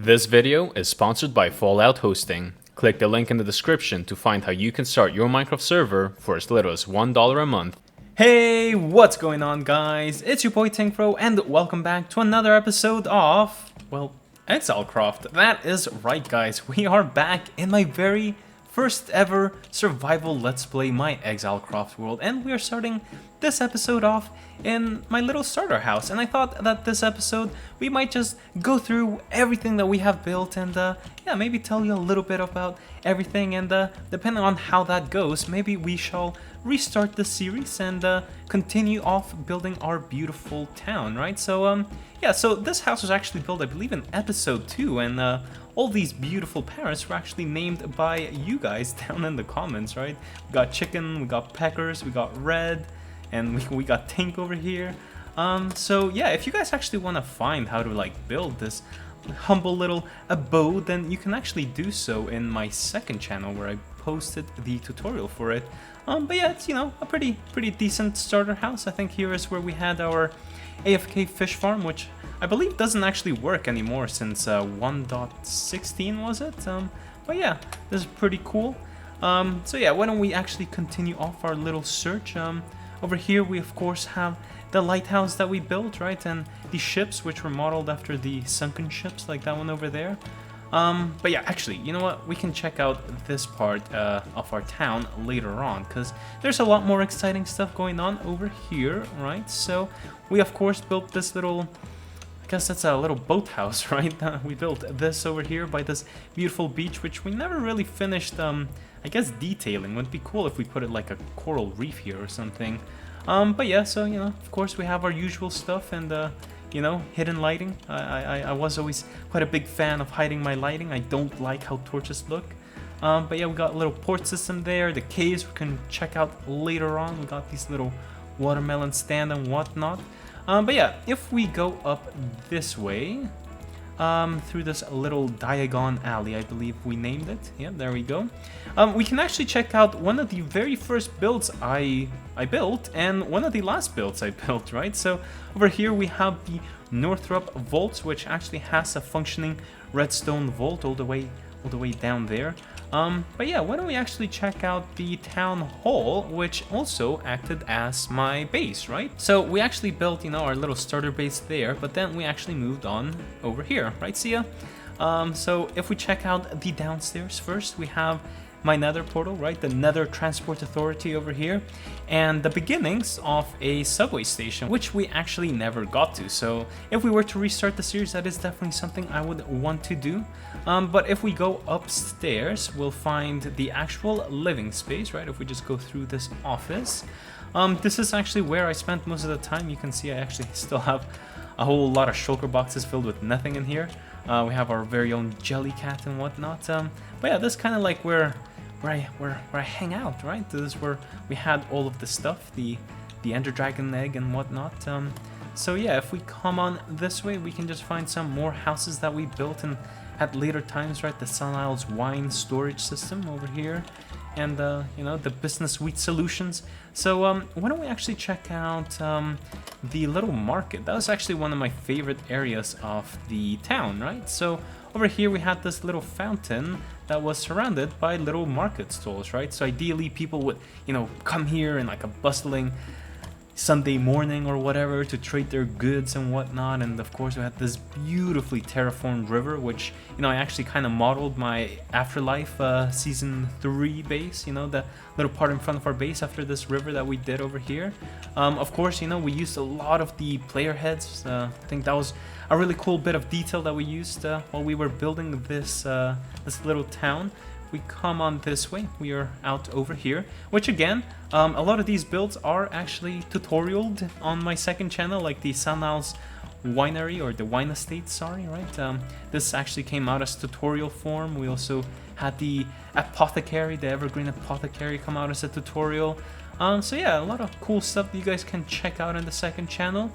This video is sponsored by Fallout Hosting. Click the link in the description to find how you can start your Minecraft server for as little as $1 a month. Hey, what's going on, guys? It's your boy tinkfro and welcome back to another episode of, well, Exilecraft. That is right, guys. We are back in my very first ever survival Let's Play, my Exilecraft world, and we are starting this episode off in my little starter house. And I thought that this episode we might just go through everything that we have built and yeah, maybe tell you a little bit about everything, and depending on how that goes, maybe we shall restart the series and continue off building our beautiful town, right? So yeah, so this house was actually built, I believe, in episode 2, and all these beautiful parrots were actually named by you guys down in the comments, right? We got Chicken, we got Peckers, we got Red, and we got Tink over here. So yeah, if you guys actually want to find how to like build this humble little abode, then you can actually do so in my second channel where I posted the tutorial for it. But yeah, it's, you know, a pretty decent starter house. I think here is where we had our AFK fish farm, which I believe doesn't actually work anymore since 1.16 was it? But yeah, this is pretty cool. So yeah, why don't we actually continue off our little search? Over here we of course have the lighthouse that we built, right? And the ships, which were modeled after the sunken ships, like that one over there. But yeah, actually, you know what? We can check out this part of our town later on, because there's a lot more exciting stuff going on over here, right? So we of course built this little, I guess that's a little boathouse, right? We built this over here by this beautiful beach, which we never really finished, I guess, detailing. Would be cool if we put it like a coral reef here or something. But yeah, so, you know, of course we have our usual stuff and, you know, hidden lighting. I was always quite a big fan of hiding my lighting. I don't like how torches look. But yeah, we got a little port system there. The caves we can check out later on. We got these little watermelon stand and whatnot. But yeah, if we go up this way, through this little Diagon alley, I believe we named it. Yeah, there we go. We can actually check out one of the very first builds I built and one of the last builds I built, right? So over here we have the Northrop Vaults, which actually has a functioning redstone vault all the way down there. But yeah, why don't we actually check out the town hall, which also acted as my base, right? So we actually built, you know, our little starter base there, but then we actually moved on over here, right, Sia? So if we check out the downstairs first, we have my nether portal, right? The Nether Transport Authority over here, and the beginnings of a subway station, which we actually never got to. So if we were to restart the series, that is definitely something I would want to do. But if we go upstairs, we'll find the actual living space, right? If we just go through this office, this is actually where I spent most of the time. You can see I actually still have a whole lot of shulker boxes filled with nothing in here. We have our very own jelly cat and whatnot. But yeah, this is kind of like where I hang out, right? This is where we had all of the stuff, the Ender Dragon egg and whatnot. So yeah, if we come on this way, we can just find some more houses that we built in at later times, right? The Sun Isles wine storage system over here, and you know, the business wheat solutions. So why don't we actually check out the little market? That was actually one of my favorite areas of the town, right? So over here we had this little fountain that was surrounded by little market stalls, right? So ideally people would, you know, come here in like a bustling Sunday morning or whatever to trade their goods and whatnot. And of course we had this beautifully terraformed river, which, you know, I actually kind of modeled my Afterlife season 3 base, you know, the little part in front of our base after this river that we did over here. Of course, you know, we used a lot of the player heads. I think that was a really cool bit of detail that we used while we were building this this little town. We come on this way, we are out over here, which again, a lot of these builds are actually tutorialed on my second channel, like the Sun Isles winery, or the wine estate, sorry, right? This actually came out as tutorial form. We also had the apothecary, the evergreen apothecary, come out as a tutorial. So yeah, a lot of cool stuff that you guys can check out on the second channel.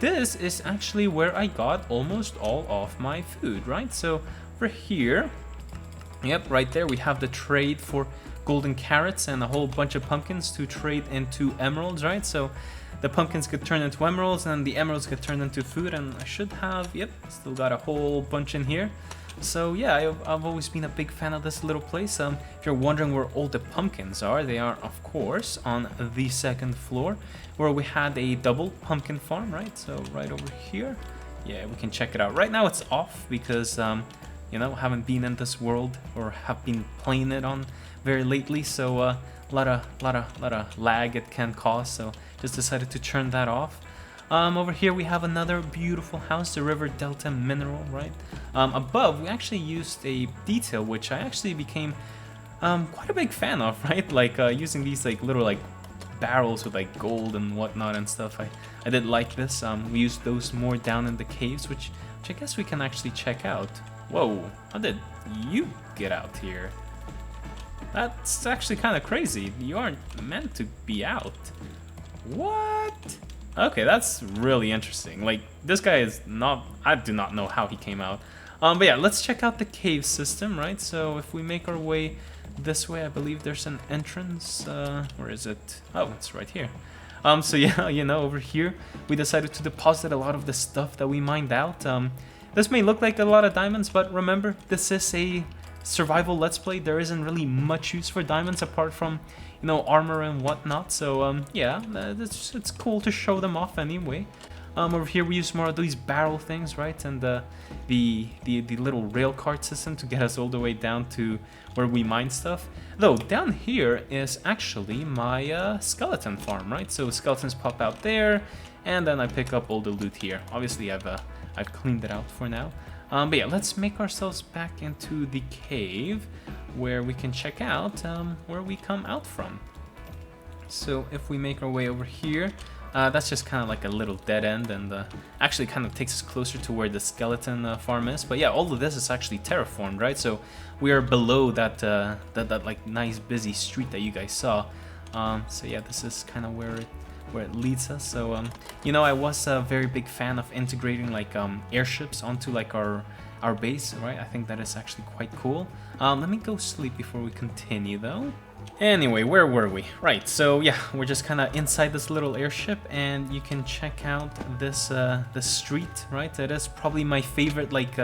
This is actually where I got almost all of my food, right? So over here, yep, right there we have the trade for golden carrots and a whole bunch of pumpkins to trade into emeralds, right? So the pumpkins get turned into emeralds, and the emeralds get turned into food, and I should have, yep, still got a whole bunch in here. So yeah, I've always been a big fan of this little place. If you're wondering where all the pumpkins are, they are of course on the second floor, where we had a double pumpkin farm, right? So right over here, yeah, we can check it out. Right now it's off because you know, haven't been in this world or have been playing it on very lately, so a lot of lag it can cause. So just decided to turn that off. Over here we have another beautiful house, the River Delta Mineral, right? Above we actually used a detail which I actually became quite a big fan of, right? Like using these like little like barrels with like gold and whatnot and stuff. I did like this. We used those more down in the caves, which I guess we can actually check out. Whoa, how did you get out here? That's actually kind of crazy. You aren't meant to be out. What? Okay, that's really interesting. Like, this guy is not... I do not know how he came out. But yeah, let's check out the cave system, right? So if we make our way this way, I believe there's an entrance. Where is it? Oh, it's right here. So yeah, you know, over here, we decided to deposit a lot of the stuff that we mined out. This may look like a lot of diamonds, but remember, this is a survival let's play. There isn't really much use for diamonds apart from, you know, armor and whatnot. So yeah, it's cool to show them off anyway. Over here we use more of these barrel things, right? And the little rail cart system to get us all the way down to where we mine stuff. Though down here is actually my skeleton farm, right? So skeletons pop out there, and then I pick up all the loot here. Obviously I've cleaned it out for now. But yeah, let's make ourselves back into the cave where we can check out where we come out from. So if we make our way over here, that's just kind of like a little dead end, and actually kind of takes us closer to where the skeleton farm is. But yeah, all of this is actually terraformed, right? So we are below that that like nice busy street that you guys saw. So yeah, this is kind of where it leads us. So you know, I was a very big fan of integrating like airships onto like our base, right? I think that is actually quite cool. Let me go sleep before we continue though. Anyway, where were we? Right, so yeah, we're just kind of inside this little airship, and you can check out this this street, right? It is probably my favorite like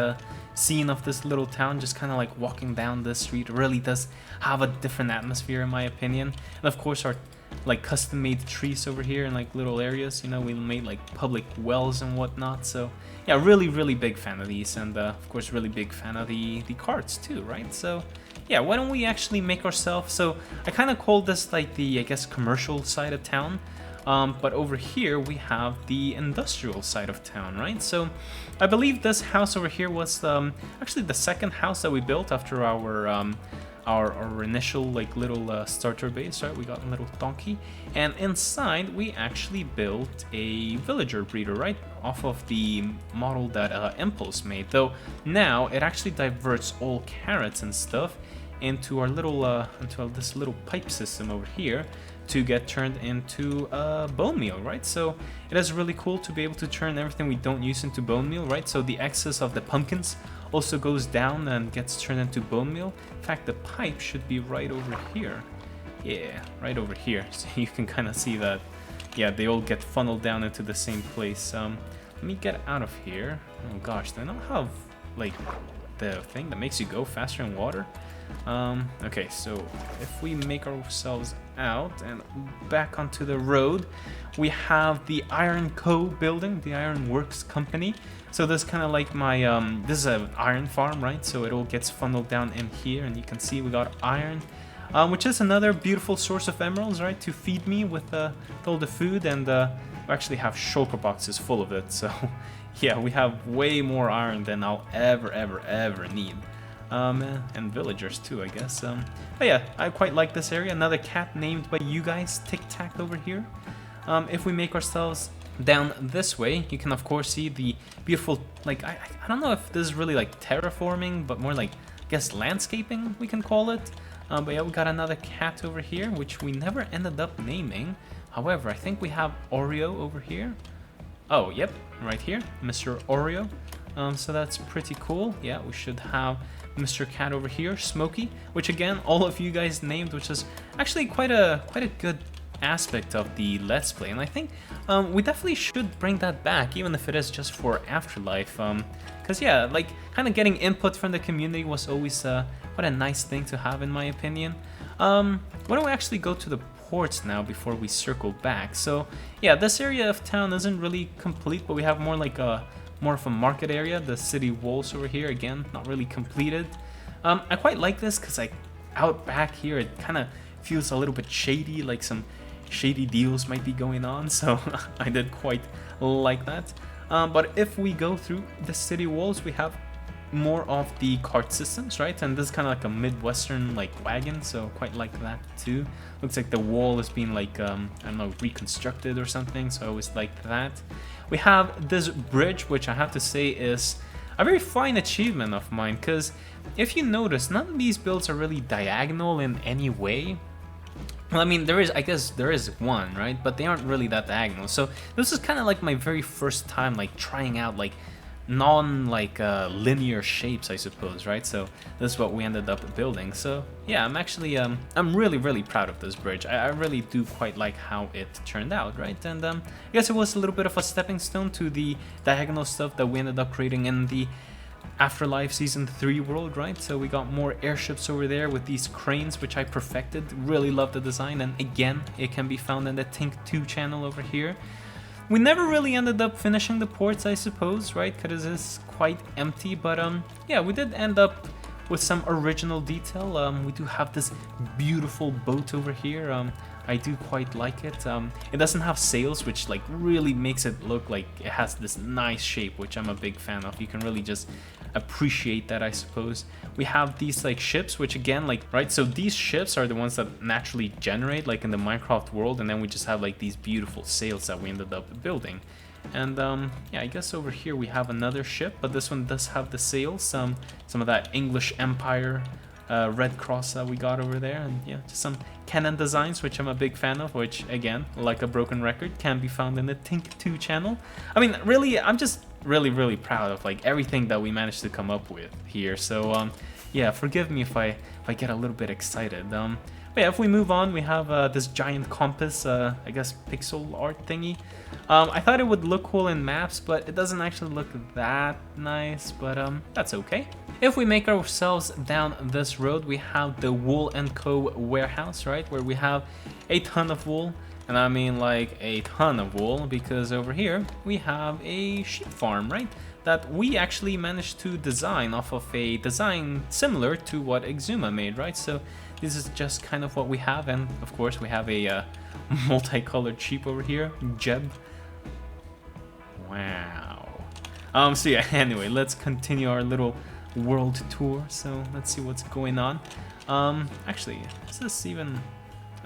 scene of this little town. Just kind of like walking down this street. It really does have a different atmosphere in my opinion. And of course our like custom-made trees over here in like little areas, you know, we made like public wells and whatnot. So yeah, really big fan of these, and of course really big fan of the carts too, right? So yeah, why don't we actually make ourselves, so I kind of called this like the, I guess, commercial side of town, but over here we have the industrial side of town, right? So I believe this house over here was actually the second house that we built after our initial like little starter base, right? We got a little donkey, and inside we actually built a villager breeder, right, off of the model that Impulse made. Though now it actually diverts all carrots and stuff into our little this little pipe system over here to get turned into bone meal, right? So it is really cool to be able to turn everything we don't use into bone meal, right? So the excess of the pumpkins also goes down and gets turned into bone meal. In fact, the pipe should be right over here. Yeah, right over here. So you can kind of see that, yeah, they all get funneled down into the same place. Let me get out of here. Oh gosh, do I not have like the thing that makes you go faster in water? Okay, so if we make ourselves out and back onto the road, we have the Iron Co. building, the Iron Works Company. So this is kind of like my, this is an iron farm, right? So it all gets funneled down in here, and you can see we got iron, which is another beautiful source of emeralds, right? To feed me with all the food, and we actually have shulker boxes full of it. So yeah, we have way more iron than I'll ever need. And villagers too, I guess. But yeah, I quite like this area. Another cat named by you guys, Tic Tac over here. If we make ourselves down this way, you can of course see the beautiful, like, I don't know if this is really like terraforming, but more like, I guess, landscaping, we can call it. But yeah, we got another cat over here, which we never ended up naming. However, I think we have Oreo over here. Oh, yep, right here, Mr. Oreo. So that's pretty cool. Yeah, we should have Mr. Cat over here, Smokey, which again, all of you guys named, which is actually quite a good aspect of the Let's Play, and I think we definitely should bring that back, even if it is just for Afterlife. Because yeah, like kind of getting input from the community was always what a nice thing to have, in my opinion. Why don't we actually go to the ports now before we circle back? So yeah, this area of town isn't really complete, but we have more like more of a market area. The city walls over here, again, not really completed. I quite like this because like out back here, it kind of feels a little bit shady, like some shady deals might be going on, so I did quite like that. But if we go through the city walls, we have more of the cart systems, right? And this is kind of like a Midwestern like wagon, so quite like that too. Looks like the wall is being like, I don't know, reconstructed or something, so I always like that. We have this bridge, which I have to say is a very fine achievement of mine, because if you notice, none of these builds are really diagonal in any way. Well, I mean, I guess there is one, right? But they aren't really that diagonal. So this is kind of like my very first time like trying out like linear shapes, I suppose, right? So this is what we ended up building. So yeah, I'm actually I'm really proud of this bridge. I really do quite like how it turned out, right? And I guess it was a little bit of a stepping stone to the diagonal stuff that we ended up creating in the Afterlife Season 3 world, right? So we got more airships over there with these cranes, which I perfected. Really love the design, and again, it can be found in the tinkfro channel over here. We never really ended up finishing the ports, I suppose, right? Because it's quite empty, but yeah, we did end up with some original detail. We do have this beautiful boat over here. I do quite like it. It doesn't have sails, which like really makes it look like it has this nice shape, which I'm a big fan of. You can really just appreciate that, I suppose. We have these like ships, which again, like, right, so these ships are the ones that naturally generate like in the Minecraft world, and then we just have like these beautiful sails that we ended up building. And yeah, I guess over here we have another ship, but this one does have the sails, some of that English Empire Red Cross that we got over there, and yeah, just some cannon designs, which I'm a big fan of, which again, like a broken record, can be found in the tinkfro channel. I mean, really, I'm just really proud of like everything that we managed to come up with here. So yeah, forgive me if I get a little bit excited. But yeah, if we move on, we have this giant compass, I guess pixel art thingy. I thought it would look cool in maps, but it doesn't actually look that nice, but that's okay. If we make ourselves down this road, we have the Wool & Co. warehouse, right? Where we have a ton of wool, and I mean like a ton of wool, because over here we have a sheep farm, right? That we actually managed to design off of a design similar to what Exuma made, right? So this is just kind of what we have, and of course we have a multicolored sheep over here, Jeb. Wow. So yeah, anyway, let's continue our little world tour. So let's see what's going on. Actually, is this even...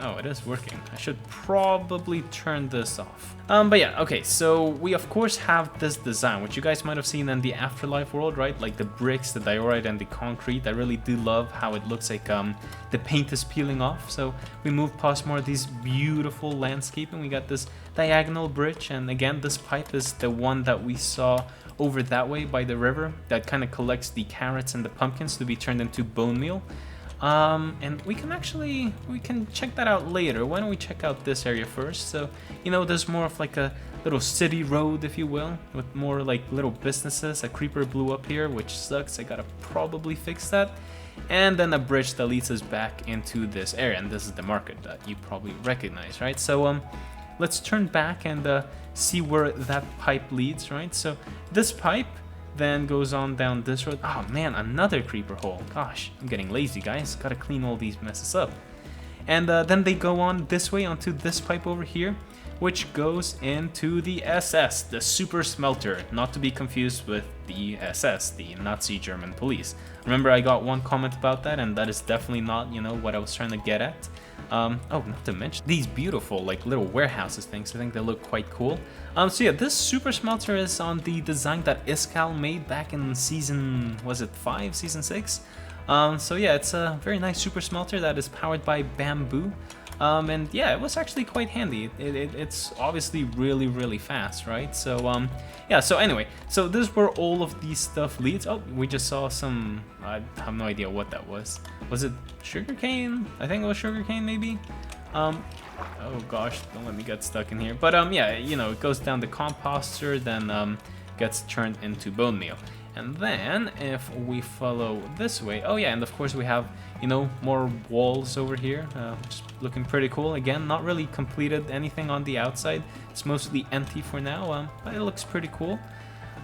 Oh, it is working. I should probably turn this off. But yeah, okay, so we of course have this design, which you guys might have seen in the Afterlife world, right? Like the bricks, the diorite, and the concrete. I really do love how it looks like the paint is peeling off. So we move past more of these beautiful landscaping. We got this diagonal bridge, and again, this pipe is the one that we saw over that way by the river that kind of collects the carrots and the pumpkins to be turned into bone meal. And we can check that out later. Why don't we check out this area first? So, you know, there's more of like a little city road, if you will, with more like little businesses. A creeper blew up here, which sucks. I gotta probably fix that. And then a bridge that leads us back into this area, and this is the market that you probably recognize, right? So, let's turn back and see where that pipe leads, right? So this pipe then goes on down this road. Oh man, another creeper hole. Gosh, I'm getting lazy, guys. Gotta clean all these messes up. And then they go on this way onto this pipe over here, which goes into the SS, the Super Smelter, not to be confused with the SS, the Nazi German police. Remember, I got one comment about that, and that is definitely not, you know, what I was trying to get at. Oh, not to mention these beautiful, like, little warehouses things. I think they look quite cool. So yeah, this Super Smelter is on the design that Iskal made back in season, was it 5, season 6? So yeah, it's a very nice Super Smelter that is powered by bamboo. And yeah, it was actually quite handy. It's obviously really fast, right? So yeah, so anyway, so this is where all of these stuff leads. Oh, we just saw some, I have no idea what that was. Was it sugarcane? I think it was sugarcane maybe. Oh gosh, don't let me get stuck in here. But yeah, you know, it goes down the composter, then gets turned into bone meal. And then if we follow this way, oh yeah, and of course we have, you know, more walls over here, which is looking pretty cool. Again, not really completed anything on the outside. It's mostly empty for now, but it looks pretty cool.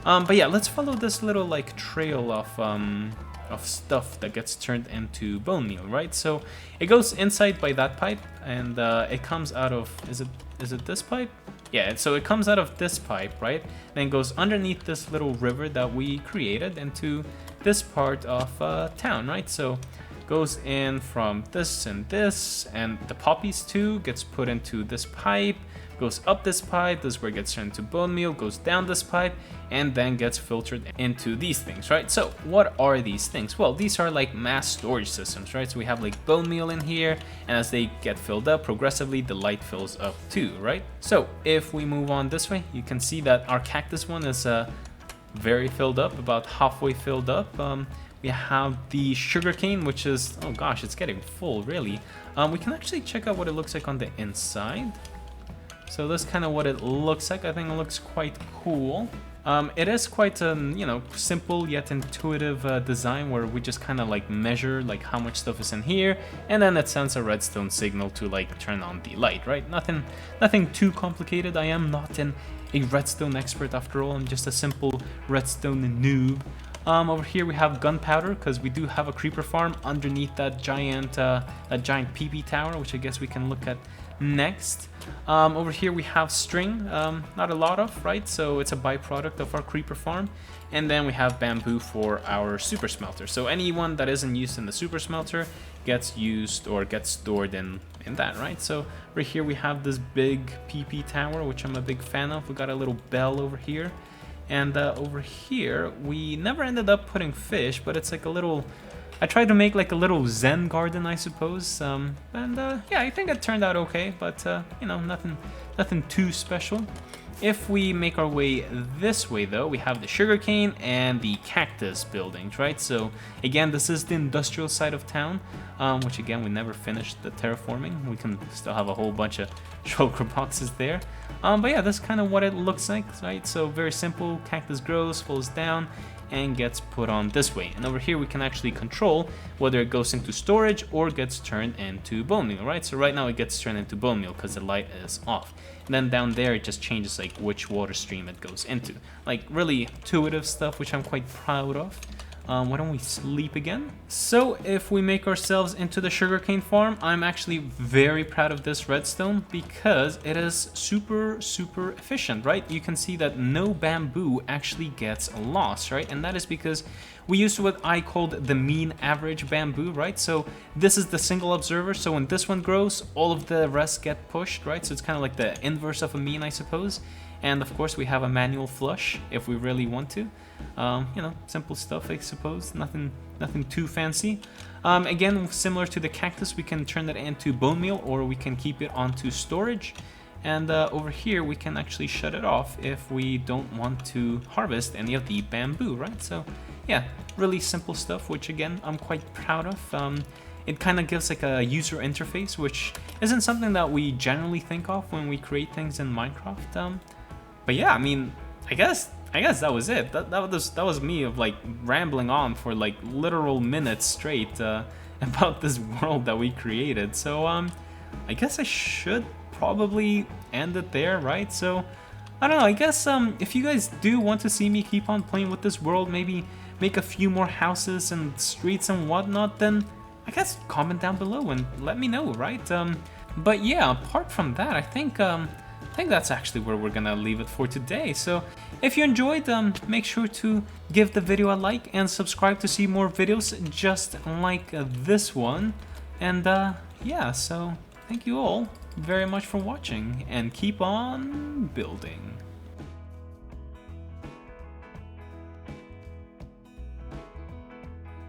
But yeah, let's follow this little like trail of stuff that gets turned into bone meal, right? So it goes inside by that pipe, and it comes out of, is it this pipe? Yeah, so it comes out of this pipe, right? Then goes underneath this little river that we created into this part of town, right? So goes in from this, and the poppies too gets put into this pipe, goes up this pipe, this is where it gets turned into bone meal, goes down this pipe, and then gets filtered into these things, right? So what are these things? Well, these are like mass storage systems, right? So we have like bone meal in here, and as they get filled up progressively, the light fills up too, right? So if we move on this way, you can see that our cactus one is very filled up, about halfway filled up. We have the sugarcane, which is, oh gosh, it's getting full, really. We can actually check out what it looks like on the inside. So that's kind of what it looks like. I think it looks quite cool. It is quite a, you know, simple yet intuitive design where we just kind of like measure like how much stuff is in here, and then it sends a redstone signal to like turn on the light, right? Nothing too complicated. I am not a redstone expert after all. I'm just a simple redstone noob. Over here we have gunpowder because we do have a creeper farm underneath that giant PP tower, which I guess we can look at next. Over here we have string, not a lot of, right? So it's a byproduct of our creeper farm. And then we have bamboo for our super smelter. So anyone that isn't used in the super smelter gets used or gets stored in that, right? So right here we have this big PP tower, which I'm a big fan of. We got a little bell over here. And over here, we never ended up putting fish, but it's like a little, I tried to make like a little zen garden, I suppose. And yeah, I think it turned out okay, but you know, nothing too special. If we make our way this way though, we have the sugarcane and the cactus buildings, right? So again, this is the industrial side of town, which again, we never finished the terraforming. We can still have a whole bunch of shulker boxes there. But yeah, that's kind of what it looks like, right? So very simple, cactus grows, falls down, and gets put on this way. And over here we can actually control whether it goes into storage or gets turned into bone meal, right? So right now it gets turned into bone meal because the light is off. And then down there it just changes like which water stream it goes into. Like really intuitive stuff, which I'm quite proud of. Why don't we sleep again? So if we make ourselves into the sugarcane farm, I'm actually very proud of this redstone because it is super efficient, right? You can see that no bamboo actually gets lost, right? And that is because we used what I called the mean average bamboo, right? So this is the single observer. So when this one grows, all of the rest get pushed, right? So it's kind of like the inverse of a mean, I suppose. And of course we have a manual flush if we really want to. You know, simple stuff, I suppose. Nothing too fancy. Again, similar to the cactus, we can turn that into bone meal or we can keep it onto storage. And over here, we can actually shut it off if we don't want to harvest any of the bamboo, right? So yeah, really simple stuff, which again, I'm quite proud of. It kind of gives like a user interface, which isn't something that we generally think of when we create things in Minecraft. But yeah, I mean, I guess that was it. That was me of like rambling on for like literal minutes straight about this world that we created. So I guess I should probably end it there, right? So I don't know. I guess if you guys do want to see me keep on playing with this world, maybe make a few more houses and streets and whatnot, then I guess comment down below and let me know, right? But yeah, apart from that, I think that's actually where we're gonna leave it for today. So if you enjoyed, make sure to give the video a like and subscribe to see more videos just like this one. And yeah, so thank you all very much for watching and keep on building.